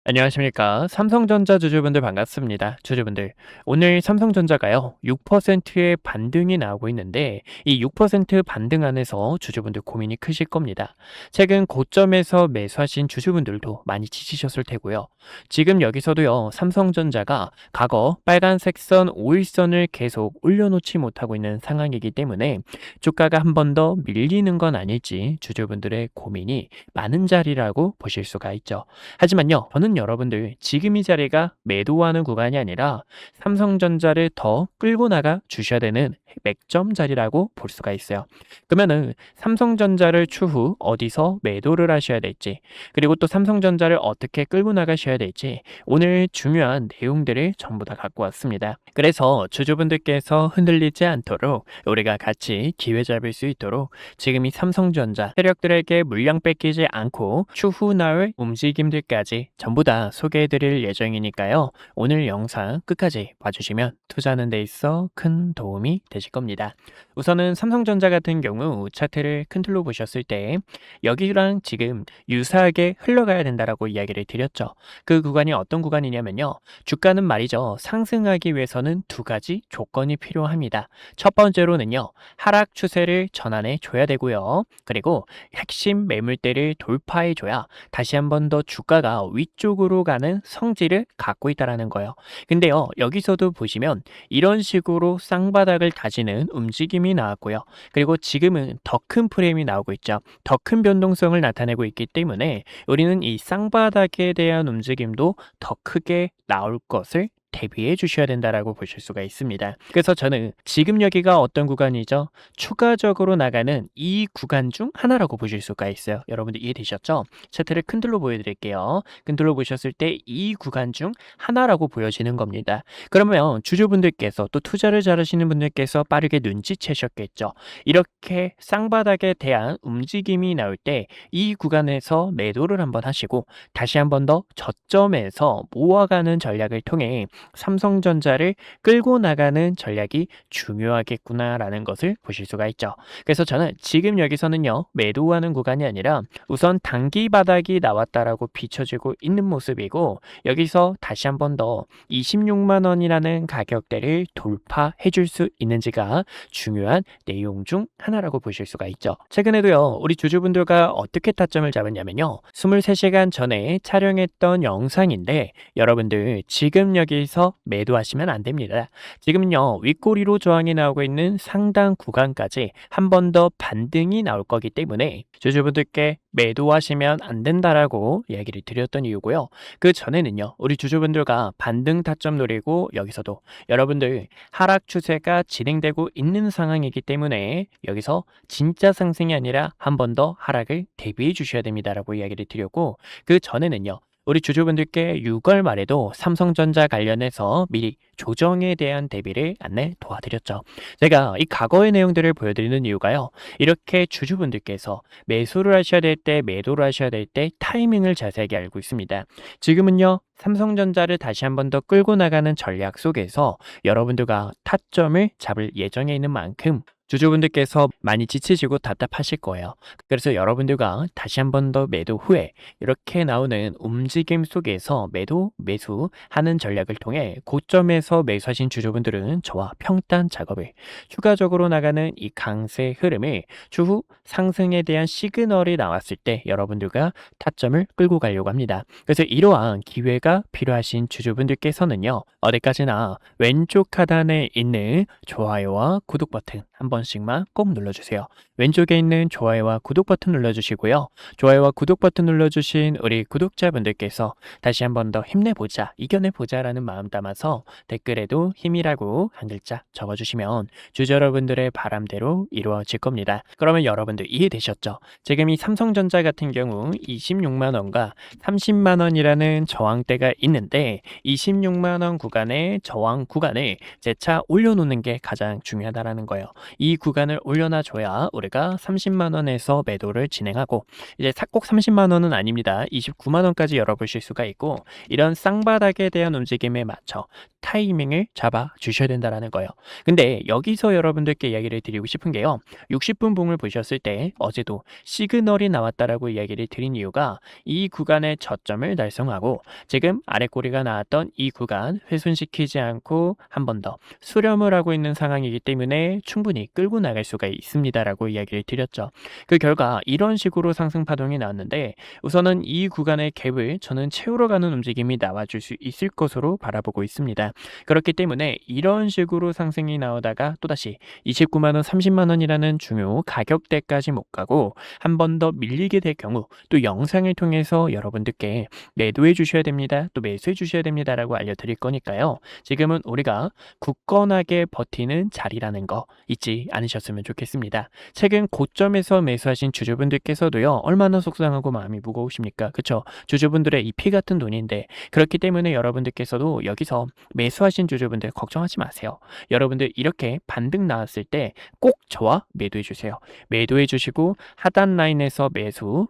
안녕하십니까. 삼성전자 주주분들 반갑습니다. 주주분들, 오늘 삼성전자가요, 6%의 반등이 나오고 있는데, 이 6% 반등 안에서 주주분들 고민이 크실 겁니다. 최근 고점에서 매수하신 주주분들도 많이 지치셨을 테고요. 지금 여기서도요, 삼성전자가 과거 빨간색 선 5일선을 계속 올려놓지 못하고 있는 상황이기 때문에 주가가 한 번 더 밀리는 건 아닐지 주주분들의 고민이 많은 자리라고 보실 수가 있죠. 하지만요, 저는 여러분들 지금 이 자리가 매도하는 구간이 아니라 삼성전자를 더 끌고 나가 주셔야 되는 맥점 자리라고 볼 수가 있어요. 그러면은 삼성전자를 추후 어디서 매도를 하셔야 될지, 그리고 또 삼성전자를 어떻게 끌고 나가셔야 될지 오늘 중요한 내용들을 전부 다 갖고 왔습니다. 그래서 주주분들께서 흔들리지 않도록 우리가 같이 기회 잡을 수 있도록 지금 이 삼성전자 세력들에게 물량 뺏기지 않고 추후 나올 움직임들까지 전부 다 소개해 드릴 예정이니까요. 오늘 영상 끝까지 봐주시면 투자하는 데 있어 큰 도움이 되실 겁니다. 우선은 삼성전자 같은 경우 차트를 큰 틀로 보셨을 때 여기랑 지금 유사하게 흘러가야 된다라고 이야기를 드렸죠. 그 구간이 어떤 구간이냐면요. 주가는 말이죠. 상승하기 위해서는 두 가지 조건이 필요합니다. 첫 번째로는요. 하락 추세를 전환해 줘야 되고요. 그리고 핵심 매물대를 돌파해 줘야 다시 한 번 더 주가가 위쪽으로 가는 성질을 갖고 있다라는 거예요. 근데요, 여기서도 보시면 이런 식으로 쌍바닥을 다지는 움직임이 나왔고요. 그리고 지금은 더 큰 프레임이 나오고 있죠. 더 큰 변동성을 나타내고 있기 때문에 우리는 이 쌍바닥에 대한 움직임도 더 크게 나올 것을 대비해 주셔야 된다라고 보실 수가 있습니다. 그래서 저는 지금 여기가 어떤 구간이죠? 추가적으로 나가는 이 구간 중 하나라고 보실 수가 있어요. 여러분들 이해되셨죠? 차트를 큰 틀로 보여드릴게요. 큰 틀로 보셨을 때 이 구간 중 하나라고 보여지는 겁니다. 그러면 주주분들께서 또 투자를 잘하시는 분들께서 빠르게 눈치채셨겠죠. 이렇게 쌍바닥에 대한 움직임이 나올 때 이 구간에서 매도를 한번 하시고 다시 한번 더 저점에서 모아가는 전략을 통해 삼성전자를 끌고 나가는 전략이 중요하겠구나라는 것을 보실 수가 있죠. 그래서 저는 지금 여기서는요, 매도하는 구간이 아니라 우선 단기 바닥이 나왔다라고 비춰지고 있는 모습이고, 여기서 다시 한 번 더 26만 원이라는 가격대를 돌파해 줄 수 있는지가 중요한 내용 중 하나라고 보실 수가 있죠. 최근에도요, 우리 주주분들과 어떻게 타점을 잡았냐면요, 23시간 전에 촬영했던 영상인데 여러분들 지금 여기서 매도하시면 안 됩니다. 지금요, 윗꼬리로 저항이 나오고 있는 상당 구간까지 한 번 더 반등이 나올 거기 때문에 주주분들께 매도하시면 안 된다라고 이야기를 드렸던 이유고요. 그 전에는요, 우리 주주분들과 반등 타점 노리고 여기서도 여러분들 하락 추세가 진행되고 있는 상황이기 때문에 여기서 진짜 상승이 아니라 한 번 더 하락을 대비해 주셔야 됩니다라고 이야기를 드렸고, 그 전에는요, 우리 주주분들께 6월 말에도 삼성전자 관련해서 미리 조정에 대한 대비를 안내 도와드렸죠. 제가 이 과거의 내용들을 보여드리는 이유가요, 이렇게 주주분들께서 매수를 하셔야 될 때, 매도를 하셔야 될 때 타이밍을 자세하게 알고 있습니다. 지금은요, 삼성전자를 다시 한 번 더 끌고 나가는 전략 속에서 여러분들과 타점을 잡을 예정에 있는 만큼 주주분들께서 많이 지치시고 답답하실 거예요. 그래서 여러분들과 다시 한 번 더 매도 후에 이렇게 나오는 움직임 속에서 매도, 매수하는 전략을 통해 고점에서 매수하신 주주분들은 저와 평단 작업을, 추가적으로 나가는 이 강세 흐름을 추후 상승에 대한 시그널이 나왔을 때 여러분들과 타점을 끌고 가려고 합니다. 그래서 이러한 기회가 필요하신 주주분들께서는요, 어디까지나 왼쪽 하단에 있는 좋아요와 구독 버튼 한 번씩만 꼭 눌러주세요. 왼쪽에 있는 좋아요와 구독 버튼 눌러주시고요. 좋아요와 구독 버튼 눌러주신 우리 구독자분들께서 다시 한 번 더 힘내보자, 이겨내보자 라는 마음 담아서 댓글에도 힘이라고 한 글자 적어주시면 주주 여러분들의 바람대로 이루어질 겁니다. 그러면 여러분들 이해되셨죠? 지금 이 삼성전자 같은 경우 26만 원과 30만 원이라는 저항대가 있는데 26만 원 구간의 저항 구간을 재차 올려놓는 게 가장 중요하다라는 거예요. 이 구간을 올려놔 줘야 우리가 30만 원에서 매도를 진행하고 이제 꼭 30만 원은 아닙니다. 29만 원까지 열어보실 수가 있고 이런 쌍바닥에 대한 움직임에 맞춰 타이밍을 잡아 주셔야 된다라는 거예요. 근데 여기서 여러분들께 이야기를 드리고 싶은 게요. 60분 봉을 보셨을 때 어제도 시그널이 나왔다라고 이야기를 드린 이유가 이 구간의 저점을 달성하고 지금 아래 꼬리가 나왔던 이 구간 훼손시키지 않고 한 번 더 수렴을 하고 있는 상황이기 때문에 충분히 끌고 나갈 수가 있습니다라고 이야기를 드렸죠. 그 결과 이런 식으로 상승 파동이 나왔는데 우선은 이 구간의 갭을 저는 채우러 가는 움직임이 나와줄 수 있을 것으로 바라보고 있습니다. 그렇기 때문에 이런 식으로 상승이 나오다가 또다시 29만 원, 30만 원이라는 중요 가격대까지 못 가고 한 번 더 밀리게 될 경우 또 영상을 통해서 여러분들께 매도해 주셔야 됩니다. 또 매수해 주셔야 됩니다라고 알려드릴 거니까요. 지금은 우리가 굳건하게 버티는 자리라는 거 잊지 않으셨으면 좋겠습니다. 최근 고점에서 매수하신 주주분들께서도요. 얼마나 속상하고 마음이 무거우십니까? 그쵸? 주주분들의 이 피 같은 돈인데 그렇기 때문에 여러분들께서도 여기서 매수하신 주주분들 걱정하지 마세요. 여러분들 이렇게 반등 나왔을 때 꼭 저와 매도해 주세요. 매도해 주시고 하단 라인에서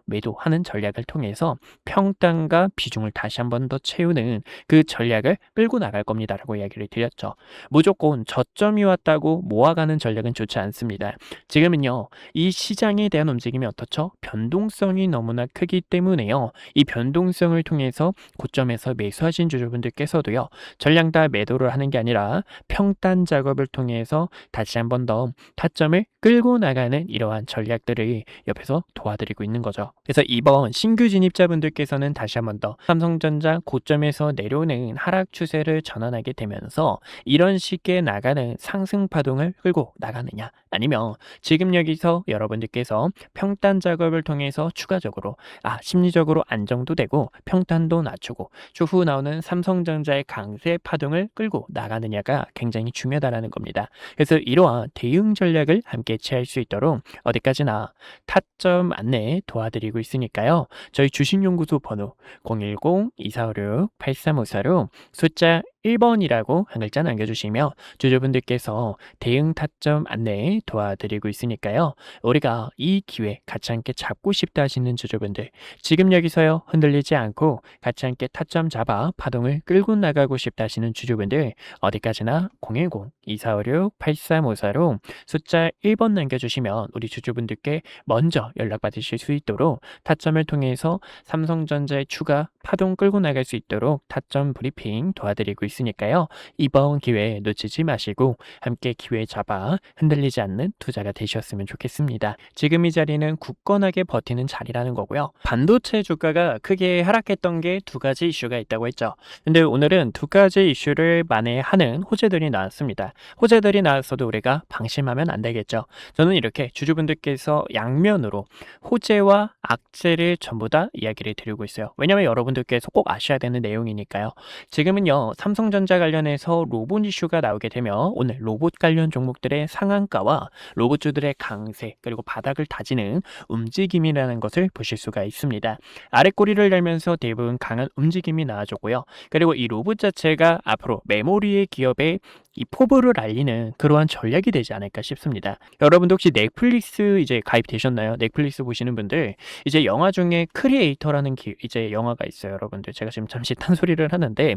매도하는 전략을 통해서 평단과 비중을 다시 한 번 더 채우는 그 전략을 끌고 나갈 겁니다라고 이야기를 드렸죠. 무조건 저점이 왔다고 모아가는 전략은 좋지 않습니다. 지금은요. 이 시장에 대한 움직임이 어떻죠? 변동성이 너무나 크기 때문에요. 이 변동성을 통해서 고점에서 매수하신 주주분들께서도요. 전량 다 매도를 하는 게 아니라 평단 작업을 통해서 다시 한 번 더 타점을 끌고 나가는 이러한 전략들을 옆에서 도와드리고 있는 거죠. 그래서 이번 신규 진입자분들께서는 다시 한 번 더 삼성전자 고점에서 내려오는 하락 추세를 전환하게 되면서 이런 식의 나가는 상승 파동을 끌고 나가느냐 아니면 지금 여기서 여러분들께서 평단 작업을 통해서 추가적으로 심리적으로 안정도 되고 평단도 낮추고 추후 나오는 삼성전자의 강세 파동을 끌고 나가느냐가 굉장히 중요하다는 겁니다. 그래서 이러한 대응 전략을 함께 취할 수 있도록 어디까지나 타점 안내 도와드리고 있으니까요. 저희 주식연구소 번호 010-2456-8354로 숫자 1번이라고 한 글자 남겨주시면 주주분들께서 대응 타점 안내 도와드리고 있으니까요. 우리가 이 기회 같이 함께 잡고 싶다 하시는 주주분들 지금 여기서요 흔들리지 않고 같이 함께 타점 잡아 파동을 끌고 나가고 싶다 하시는 주주분들 어디까지나 010-2456-8354로 숫자 1번 남겨주시면 우리 주주분들께 먼저 연락받으실 수 있도록 타점을 통해서 삼성전자의 추가 파동 끌고 나갈 수 있도록 타점 브리핑 도와드리고 있으니까요. 이번 기회 놓치지 마시고 함께 기회 잡아 흔들리지 않는 투자가 되셨으면 좋겠습니다. 지금 이 자리는 굳건하게 버티는 자리라는 거고요. 반도체 주가가 크게 하락했던 게 두 가지 이슈가 있다고 했죠. 근데 오늘은 두 가지 이슈를 만회하는 호재들이 나왔습니다. 호재들이 나왔어도 우리가 방심하면 안 되겠죠. 저는 이렇게 주주분들께서 양면으로 호재와 악재를 전부 다 이야기를 드리고 있어요. 왜냐면 여러분들께서 꼭 아셔야 되는 내용이니까요. 지금은요 삼성전자 관련해서 로봇 이슈가 나오게 되면 오늘 로봇 관련 종목들의 상한가와 로봇주들의 강세 그리고 바닥을 다지는 움직임이라는 것을 보실 수가 있습니다. 아래 꼬리를 열면서 대부분 강한 움직임이 나와줬고요. 그리고 이 로봇 자체가 앞으로 메모리의 기업의 이 포부를 알리는 그러한 전략이 되지 않을까 싶습니다. 여러분도 혹시 넷플릭스 이제 가입되셨나요? 넷플릭스 보시는 분들 이제 영화 중에 크리에이터라는 이제 영화가 있어요. 여러분들 제가 지금 잠시 딴소리를 하는데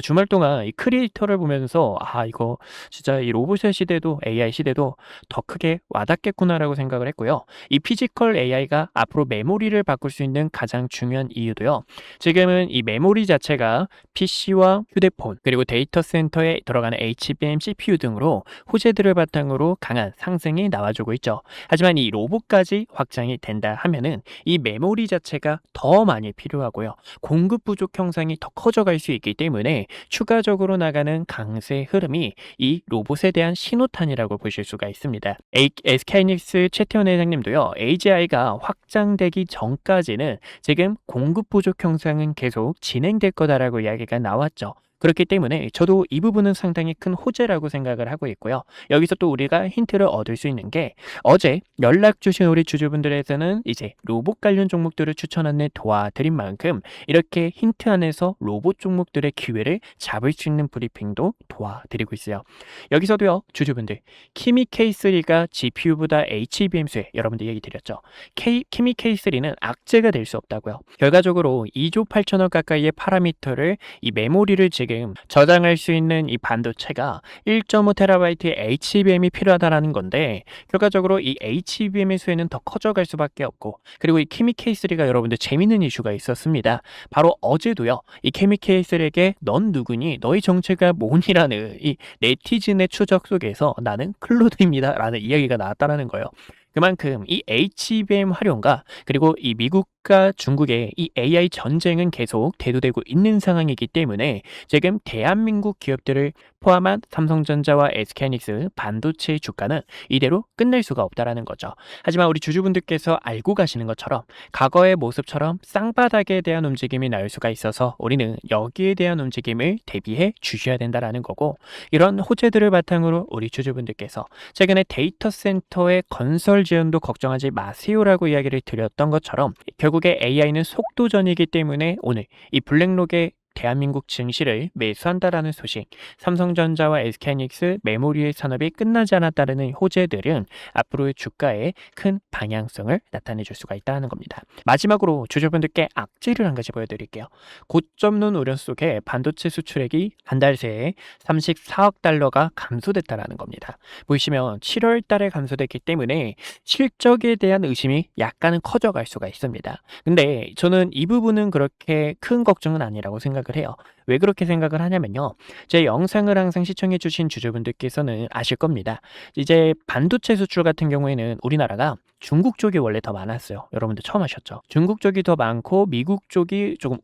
주말 동안 이 크리에이터를 보면서 이거 진짜 이 로봇의 시대도 AI 시대도 더 크게 와닿겠구나라고 생각을 했고요. 이 피지컬 AI가 앞으로 메모리를 바꿀 수 있는 가장 중요한 이유도요. 지금은 이 메모리 자체가 PC와 휴대폰 그리고 데이터 센터에 들어가는 HBM, CPU 등으로 호재들을 바탕으로 강한 상승이 나와주고 있죠. 하지만 이 로봇까지 확장이 된다 하면은 이 메모리 자체가 더 많이 필요하고요. 공급 부족 형상이 더 커져갈 수 있기 때문에 추가적으로 나가는 강세 흐름이 이 로봇에 대한 신호탄이라고 보실 수가 있습니다. SK하이닉스 최태원 회장님도요. AGI가 확장되기 전까지는 지금 공급 부족 형상은 계속 진행될 거다라고 이야기가 나왔죠. 그렇기 때문에 저도 이 부분은 상당히 큰 호재라고 생각을 하고 있고요. 여기서 또 우리가 힌트를 얻을 수 있는 게 어제 연락 주신 우리 주주분들에서는 이제 로봇 관련 종목들을 추천 안내 도와드린 만큼 이렇게 힌트 안에서 로봇 종목들의 기회를 잡을 수 있는 브리핑도 도와드리고 있어요. 여기서도요, 주주분들, 키미 K3가 GPU보다 HBM 수에 여러분들 얘기 드렸죠. 키미 K3는 악재가 될 수 없다고요. 결과적으로 2조 8천억 가까이의 파라미터를 이 메모리를 지금 저장할 수 있는 이 반도체가 1.5TB의 HBM이 필요하다라는 건데, 결과적으로 이 HBM의 수에는 더 커져갈 수밖에 없고, 그리고 이 키미 K3가 여러분들 재밌는 이슈가 있었습니다. 바로 어제도요, 이 키미 K3에게 넌 누구니? 너의 정체가 뭐니라는 이 네티즌의 추적 속에서 나는 클로드입니다 라는 이야기가 나왔다라는 거예요. 그만큼 이 HBM 활용과 그리고 이 미국과 중국의 이 AI 전쟁은 계속 대두되고 있는 상황이기 때문에 지금 대한민국 기업들을 포함한 삼성전자와 SK하이닉스 반도체의 주가는 이대로 끝낼 수가 없다라는 거죠. 하지만 우리 주주분들께서 알고 가시는 것처럼 과거의 모습처럼 쌍바닥에 대한 움직임이 나올 수가 있어서 우리는 여기에 대한 움직임을 대비해 주셔야 된다라는 거고, 이런 호재들을 바탕으로 우리 주주분들께서 최근에 데이터 센터의 건설 지연도 걱정하지 마세요라고 이야기를 드렸던 것처럼 결국에 AI는 속도전이기 때문에 오늘 이 블랙록의 대한민국 증시를 매수한다라는 소식, 삼성전자와 SK하이닉스 메모리의 산업이 끝나지 않았다는 호재들은 앞으로의 주가에 큰 방향성을 나타내 줄 수가 있다는 겁니다. 마지막으로 주주분들께 악재를 한 가지 보여드릴게요. 고점 눈 우려 속에 반도체 수출액이 한 달 새에 34억 달러가 감소됐다라는 겁니다. 보시면 7월 달에 감소됐기 때문에 실적에 대한 의심이 약간은 커져갈 수가 있습니다. 근데 저는 이 부분은 그렇게 큰 걱정은 아니라고 생각을 해요. 왜 그렇게 생각을 하냐면요, 제 영상을 항상 시청해 주신 주주분들께서는 아실 겁니다. 이제 반도체 수출 같은 경우에는 우리나라가 중국 쪽이 원래 더 많았어요. 여러분들 처음 하셨죠? 중국 쪽이 더 많고 미국 쪽이 조금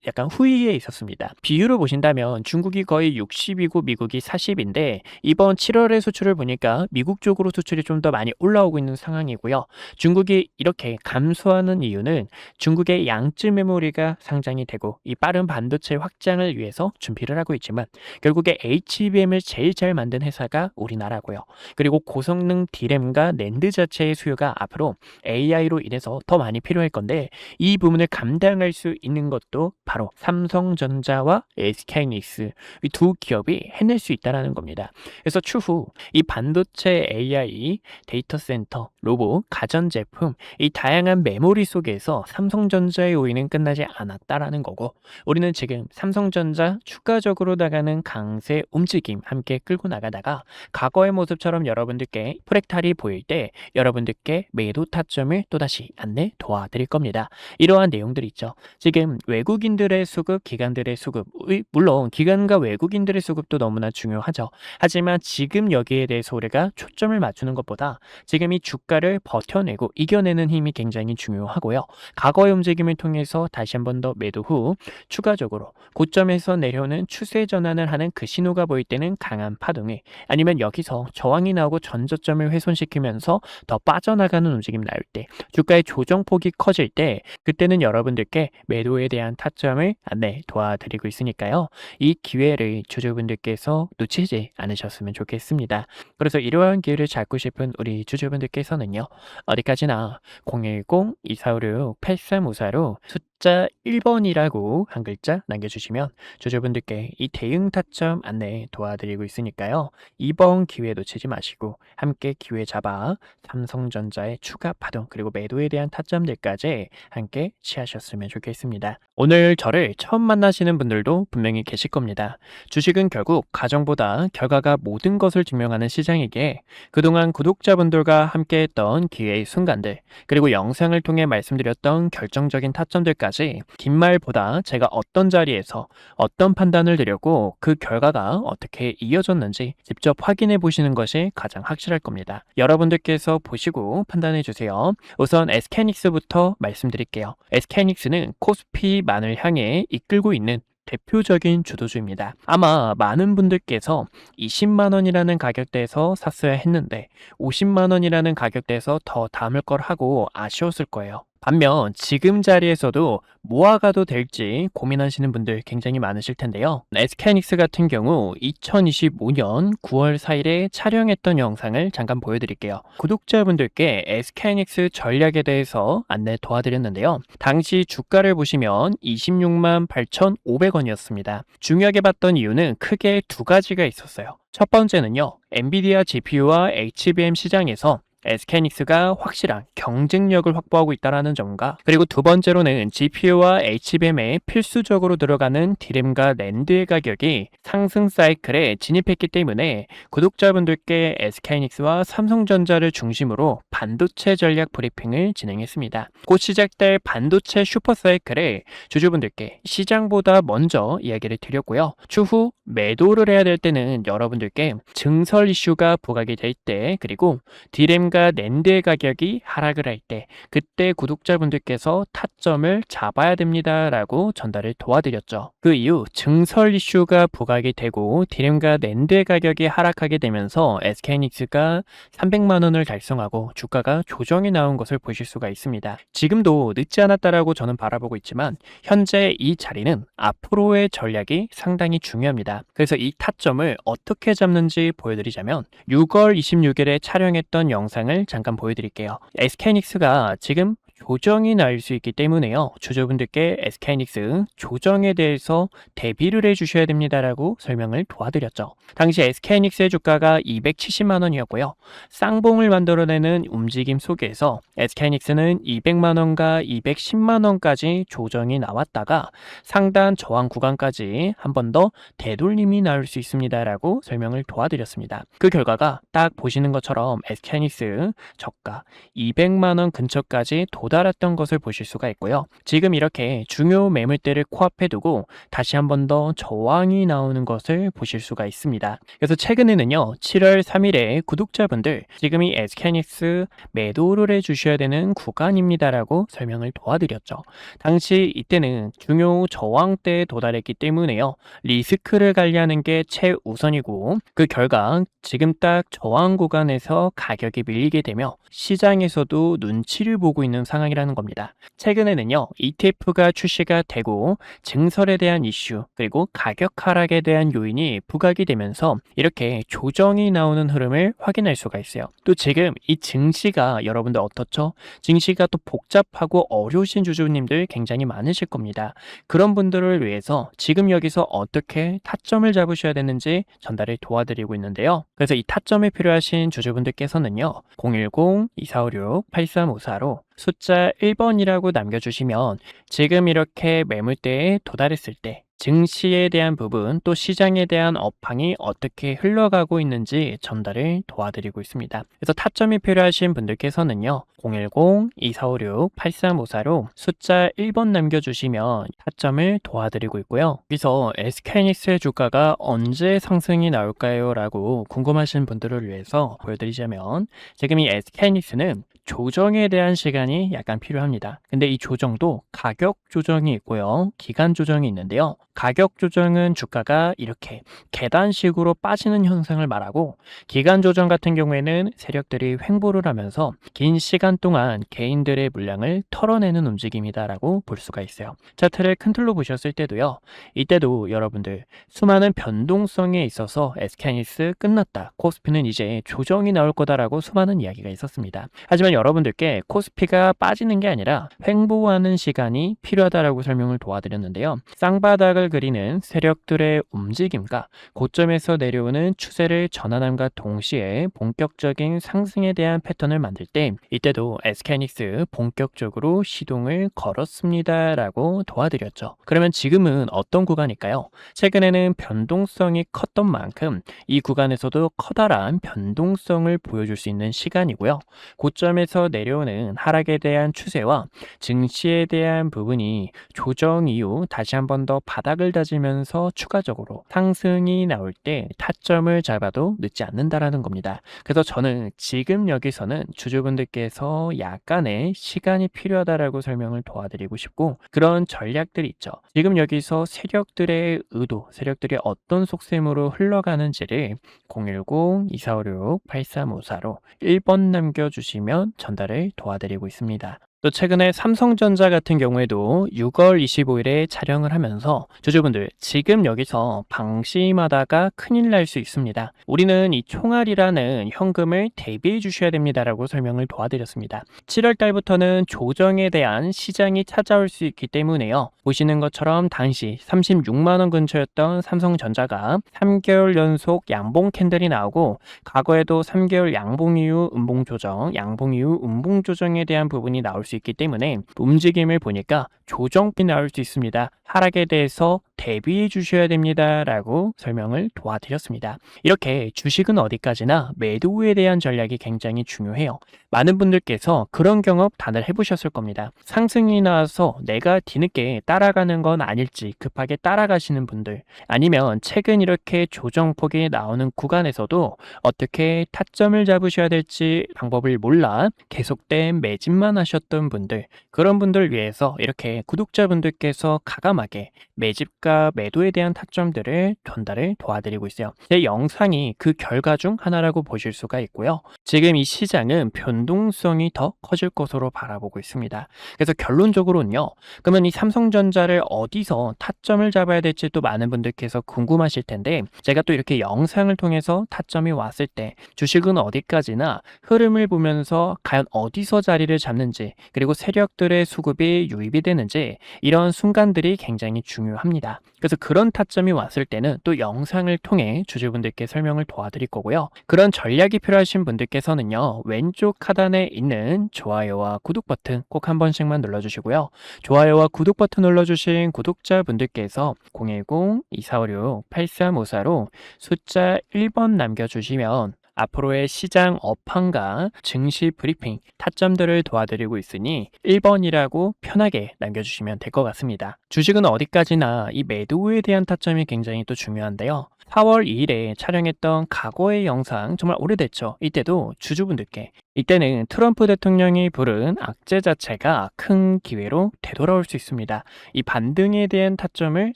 약간 후위에 있었습니다. 비율을 보신다면 중국이 거의 60이고 미국이 40인데 이번 7월의 수출을 보니까 미국 쪽으로 수출이 좀 더 많이 올라오고 있는 상황이고요. 중국이 이렇게 감소하는 이유는 중국의 양쯔 메모리가 상장이 되고 이 빠른 반도체 확장을 위해서 준비를 하고 있지만 결국에 HBM을 제일 잘 만든 회사가 우리나라고요. 그리고 고성능 D램과 낸드 자체의 수요가 앞으로 AI로 인해서 더 많이 필요할 건데 이 부분을 감당할 수 있는 것도 바로 삼성전자와 SK하이닉스 이 두 기업이 해낼 수 있다는 겁니다. 그래서 추후 이 반도체 AI, 데이터 센터, 로봇, 가전제품 이 다양한 메모리 속에서 삼성전자의 우위는 끝나지 않았다라는 거고, 우리는 지금 삼성전자 추가적으로 나가는 강세 움직임 함께 끌고 나가다가 과거의 모습처럼 여러분들께 프랙탈이 보일 때 여러분들께 매도 타점을 또다시 안내 도와드릴 겁니다. 이러한 내용들이 있죠. 지금 외국인들의 수급, 기관들의 수급, 물론 기관과 외국인들의 수급도 너무나 중요하죠. 하지만 지금 여기에 대해서 우리가 초점을 맞추는 것보다 지금 이 주가를 버텨내고 이겨내는 힘이 굉장히 중요하고요. 과거의 움직임을 통해서 다시 한 번 더 매도 후 추가적으로 고점에서 내려오는 추세 전환을 하는 그 신호가 보일 때는 강한 파동에, 아니면 여기서 저항이 나오고 전저점을 훼손시키면서 더 빠져나가는 움직임이 나올 때, 주가의 조정폭이 커질 때 그때는 여러분들께 매도에 대한 타점을 안내 도와드리고 있으니까요. 이 기회를 주주분들께서 놓치지 않으셨으면 좋겠습니다. 그래서 이러한 기회를 잡고 싶은 우리 주주분들께서는요, 어디까지나 010-2456-8354로 숫자 1번이라고 한 글자 남겨주시면 주주분들께 이 대응 타점 안내 도와드리고 있으니까요. 이번 기회 놓치지 마시고 함께 기회 잡아 삼성전자의 추가 파동 그리고 매도에 대한 타점들까지 함께 취하셨으면 좋겠습니다. 오늘 저를 처음 만나시는 분들도 분명히 계실 겁니다. 주식은 결국 가정보다 결과가 모든 것을 증명하는 시장이기에 그동안 구독자분들과 함께했던 기회의 순간들, 그리고 영상을 통해 말씀드렸던 결정적인 타점들까지 긴 말보다 제가 어떤 자리에서 어떤 판단을 드렸고 그 결과가 어떻게 이어졌는지 직접 확인해 보시는 것이 가장 확실할 겁니다. 여러분들께서 보시고 판단해 주세요. 우선 SK하이닉스부터 말씀드릴게요. SK하이닉스는 코스피만을 향해 이끌고 있는 대표적인 주도주입니다. 아마 많은 분들께서 20만원이라는 가격대에서 샀어야 했는데 50만원이라는 가격대에서 더 담을 걸 하고 아쉬웠을 거예요. 반면 지금 자리에서도 모아가도 될지 고민하시는 분들 굉장히 많으실 텐데요. SK하이닉스 같은 경우 2025년 9월 4일에 촬영했던 영상을 잠깐 보여드릴게요. 구독자분들께 SK하이닉스 전략에 대해서 안내 도와드렸는데요. 당시 주가를 보시면 26만 8,500원이었습니다. 중요하게 봤던 이유는 크게 두 가지가 있었어요. 첫 번째는요, 엔비디아 GPU와 HBM 시장에서 SK하이닉스가 확실한 경쟁력을 확보하고 있다는 점과, 그리고 두 번째로는 GPU와 HBM에 필수적으로 들어가는 디램과 낸드의 가격이 상승 사이클에 진입했기 때문에 구독자분들께 SK하이닉스와 삼성전자를 중심으로 반도체 전략 브리핑을 진행했습니다. 곧 시작될 반도체 슈퍼 사이클에 주주분들께 시장보다 먼저 이야기를 드렸고요. 추후 매도를 해야 될 때는 여러분들께 증설 이슈가 부각이 될 때, 그리고 디램과 낸드의 가격이 하락을 할 때, 그때 구독자분들께서 타점을 잡아야 됩니다 라고 전달을 도와드렸죠. 그 이후 증설 이슈가 부각이 되고 디램과 낸드의 가격이 하락하게 되면서 SK하이닉스가 300만원을 달성하고 주가가 조정이 나온 것을 보실 수가 있습니다. 지금도 늦지 않았다라고 저는 바라보고 있지만 현재 이 자리는 앞으로의 전략이 상당히 중요합니다. 그래서 이 타점을 어떻게 잡는지 보여드리자면 6월 26일에 촬영했던 영상을 잠깐 보여드릴게요. SK하이닉스가 지금 조정이 날 수 있기 때문에요. 주주분들께 SK하이닉스 조정에 대해서 대비를 해주셔야 됩니다라고 설명을 도와드렸죠. 당시 SK하이닉스의 주가가 270만원이었고요. 쌍봉을 만들어내는 움직임 속에서 SK하이닉스는 200만원과 210만원까지 조정이 나왔다가 상단 저항 구간까지 한 번 더 되돌림이 나올 수 있습니다라고 설명을 도와드렸습니다. 그 결과가 딱 보시는 것처럼 SK하이닉스 저가 200만원 근처까지 도달했던 것을 보실 수가 있고요. 지금 이렇게 중요 매물대를 코앞에 두고 다시 한 번 더 저항이 나오는 것을 보실 수가 있습니다. 그래서 최근에는요, 7월 3일에 구독자분들 지금이 SK하이닉스 매도를 해주셔야 되는 구간입니다라고 설명을 도와드렸죠. 당시 이때는 중요 저항대에 도달했기 때문에요, 리스크를 관리하는 게 최우선이고, 그 결과 지금 딱 저항 구간에서 가격이 밀리게 되며 시장에서도 눈치를 보고 있는 상황이라는 겁니다. 최근에는요, ETF가 출시가 되고 증설에 대한 이슈, 그리고 가격 하락에 대한 요인이 부각이 되면서 이렇게 조정이 나오는 흐름을 확인할 수가 있어요. 또 지금 이 증시가 여러분들 어떻죠? 증시가 또 복잡하고 어려우신 주주님들 굉장히 많으실 겁니다. 그런 분들을 위해서 지금 여기서 어떻게 타점을 잡으셔야 되는지 전달을 도와드리고 있는데요. 그래서 이 타점이 필요하신 주주분들께서는요, 010-2456-8354로 숫자 1번이라고 남겨주시면 지금 이렇게 매물대에 도달했을 때 증시에 대한 부분, 또 시장에 대한 업황이 어떻게 흘러가고 있는지 전달을 도와드리고 있습니다. 그래서 타점이 필요하신 분들께서는요, 010-2456-8354로 숫자 1번 남겨주시면 타점을 도와드리고 있고요. 여기서 SK하이닉스의 주가가 언제 상승이 나올까요? 라고 궁금하신 분들을 위해서 보여드리자면, 지금 이 SK하이닉스는 조정에 대한 시간이 약간 필요합니다. 근데 이 조정도 가격 조정이 있고요, 기간 조정이 있는데요. 가격 조정은 주가가 이렇게 계단식으로 빠지는 현상을 말하고, 기간 조정 같은 경우에는 세력들이 횡보를 하면서 긴 시간 동안 개인들의 물량을 털어내는 움직임이다라고 볼 수가 있어요. 차트를 큰 틀로 보셨을 때도요, 이때도 여러분들 수많은 변동성에 있어서 SK하이닉스 끝났다, 코스피는 이제 조정이 나올 거다라고 수많은 이야기가 있었습니다. 하지만 여러분들께 코스피가 빠지는 게 아니라 횡보하는 시간이 필요하다라고 설명을 도와드렸는데요. 쌍바닥을 그리는 세력들의 움직임과 고점에서 내려오는 추세를 전환함과 동시에 본격적인 상승에 대한 패턴을 만들 때, 이때도 SK하이닉스 본격적으로 시동을 걸었습니다 라고 도와드렸죠. 그러면 지금은 어떤 구간일까요? 최근에는 변동성이 컸던 만큼 이 구간에서도 커다란 변동성을 보여줄 수 있는 시간이고요. 고점에서 내려오는 하락에 대한 추세와 증시에 대한 부분이 조정 이후 다시 한 번 더 바닥을 다지면서 추가적으로 상승이 나올 때 타점을 잡아도 늦지 않는다라는 겁니다. 그래서 저는 지금 여기서는 주주분들께서 약간의 시간이 필요하다라고 설명을 도와드리고 싶고, 그런 전략들이 있죠. 지금 여기서 세력들의 의도, 세력들이 어떤 속셈으로 흘러가는지를 010-2456-8354로 1번 남겨주시면 전달을 도와드리고 있습니다. 또 최근에 삼성전자 같은 경우에도 6월 25일에 촬영을 하면서 주주분들 지금 여기서 방심하다가 큰일 날 수 있습니다. 우리는 이 총알이라는 현금을 대비해 주셔야 됩니다라고 설명을 도와드렸습니다. 7월 달부터는 조정에 대한 시장이 찾아올 수 있기 때문에요. 보시는 것처럼 당시 36만 원 근처였던 삼성전자가 3개월 연속 양봉 캔들이 나오고 과거에도 3개월 양봉 이후 음봉 조정, 양봉 이후 음봉 조정에 대한 부분이 나올 수 있기 때문에 움직임을 보니까 조정이 나올 수 있습니다. 하락에 대해서 대비해 주셔야 됩니다 라고 설명을 도와드렸습니다. 이렇게 주식은 어디까지나 매도에 대한 전략이 굉장히 중요해요. 많은 분들께서 그런 경험 다들 해보셨을 겁니다. 상승이 나와서 내가 뒤늦게 따라가는 건 아닐지 급하게 따라가시는 분들, 아니면 최근 이렇게 조정폭이 나오는 구간에서도 어떻게 타점을 잡으셔야 될지 방법을 몰라 계속된 매집만 하셨던 분들, 그런 분들 위해서 이렇게 구독자분들께서 가감하게 매집과 매도에 대한 타점들을 전달을 도와드리고 있어요. 제 영상이 그 결과 중 하나라고 보실 수가 있고요. 지금 이 시장은 변동성이 더 커질 것으로 바라보고 있습니다. 그래서 결론적으로는요. 그러면 이 삼성전자를 어디서 타점을 잡아야 될지 또 많은 분들께서 궁금하실 텐데, 제가 또 이렇게 영상을 통해서 타점이 왔을 때 주식은 어디까지나 흐름을 보면서 과연 어디서 자리를 잡는지, 그리고 세력들의 수급이 유입이 되는지, 이런 순간들이 굉장히 중요합니다. 그래서 그런 타점이 왔을 때는 또 영상을 통해 주주분들께 설명을 도와드릴 거고요. 그런 전략이 필요하신 분들께서는요, 왼쪽 하단에 있는 좋아요와 구독 버튼 꼭 한 번씩만 눌러주시고요. 좋아요와 구독 버튼 눌러주신 구독자분들께서 010-2456-8354로 숫자 1번 남겨주시면 앞으로의 시장 업황과 증시 브리핑, 타점들을 도와드리고 있으니 1번이라고 편하게 남겨주시면 될 것 같습니다. 주식은 어디까지나 이 매도에 대한 타점이 굉장히 또 중요한데요. 4월 2일에 촬영했던 과거의 영상, 정말 오래됐죠. 이때도 주주분들께, 이때는 트럼프 대통령이 부른 악재 자체가 큰 기회로 되돌아올 수 있습니다. 이 반등에 대한 타점을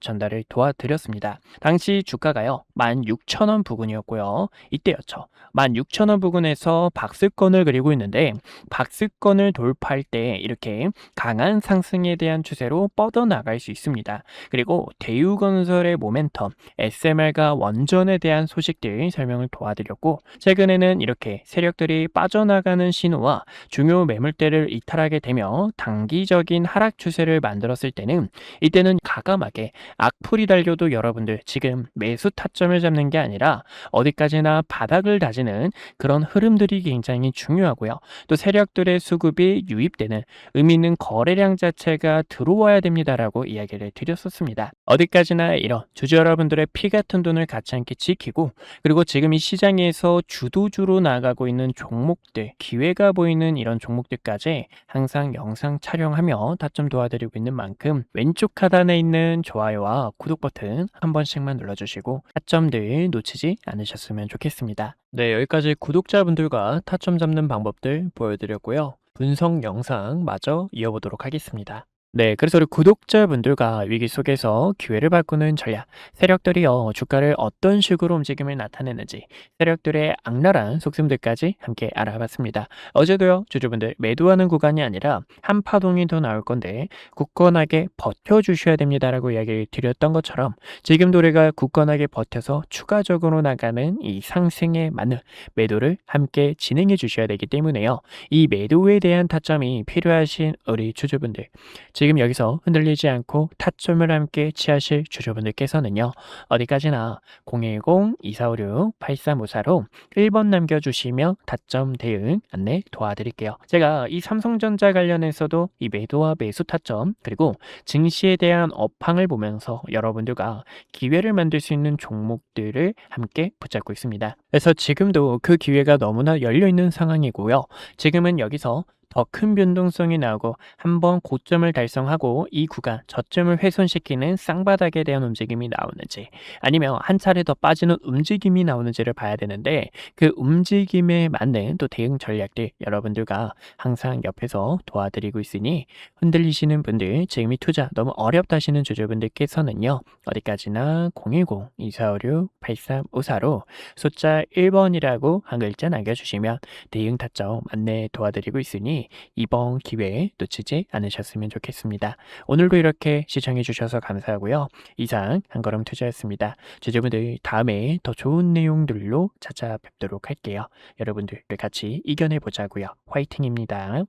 전달을 도와드렸습니다. 당시 주가가요 16,000원 부근이었고요. 이때였죠. 16,000원 부근에서 박스권을 그리고 있는데, 박스권을 돌파할 때 이렇게 강한 상승에 대한 추세로 뻗어나갈 수 있습니다. 그리고 대우건설의 모멘텀, SMR과 원전에 대한 소식들 설명을 도와드렸고, 최근에는 이렇게 세력들이 빠져나가는 신호와 중요 매물대를 이탈하게 되며 단기적인 하락 추세를 만들었을 때는, 이때는 가감하게 악플이 달려도 여러분들 지금 매수 타점을 잡는 게 아니라 어디까지나 바닥을 다지는 그런 흐름들이 굉장히 중요하고요. 또 세력들의 수급이 유입되는 의미 있는 거래량 자체가 들어와야 됩니다라고 이야기를 드렸었습니다. 어디까지나 이런 주주 여러분들의 피 같은 돈을 가치 않게 지키고, 그리고 지금 이 시장에서 주도주로 나가고 있는 종목들, 기회가 보이는 이런 종목들까지 항상 영상 촬영하며 타점 도와드리고 있는 만큼 왼쪽 하단에 있는 좋아요와 구독 버튼 한 번씩만 눌러주시고 타점들 놓치지 않으셨으면 좋겠습니다. 네, 여기까지 구독자분들과 타점 잡는 방법들 보여드렸고요. 분석 영상 마저 이어보도록 하겠습니다. 네, 그래서 우리 구독자분들과 위기 속에서 기회를 바꾸는 전략, 세력들이요, 주가를 어떤 식으로 움직임을 나타내는지, 세력들의 악랄한 속셈들까지 함께 알아봤습니다. 어제도요, 주주분들 매도하는 구간이 아니라 한 파동이 더 나올 건데 굳건하게 버텨주셔야 됩니다라고 이야기를 드렸던 것처럼, 지금도 우리가 굳건하게 버텨서 추가적으로 나가는 이 상승에 맞는 매도를 함께 진행해 주셔야 되기 때문에요. 이 매도에 대한 타점이 필요하신 우리 주주분들, 지금 여기서 흔들리지 않고 타점을 함께 취하실 주주분들께서는요, 어디까지나 010-2456-8354로 1번 남겨주시며 타점 대응 안내 도와드릴게요. 제가 이 삼성전자 관련해서도 이 매도와 매수 타점, 그리고 증시에 대한 업황을 보면서 여러분들과 기회를 만들 수 있는 종목들을 함께 붙잡고 있습니다. 그래서 지금도 그 기회가 너무나 열려있는 상황이고요. 지금은 여기서 더 큰 변동성이 나오고 한번 고점을 달성하고 이 구간 저점을 훼손시키는 쌍바닥에 대한 움직임이 나오는지, 아니면 한 차례 더 빠지는 움직임이 나오는지를 봐야 되는데, 그 움직임에 맞는 또 대응 전략들 여러분들과 항상 옆에서 도와드리고 있으니, 흔들리시는 분들, 지금 이 투자 너무 어렵다 하시는 주주분들께서는요, 어디까지나 010-2456-8354로 숫자 1번이라고 한 글자 남겨주시면 대응 타점 안내 도와드리고 있으니 때문에 이번 기회 놓치지 않으셨으면 좋겠습니다. 오늘도 이렇게 시청해 주셔서 감사하고요. 이상 한걸음 투자였습니다. 주주분들 다음에 더 좋은 내용들로 찾아뵙도록 할게요. 여러분들 같이 이겨내 보자고요. 화이팅입니다.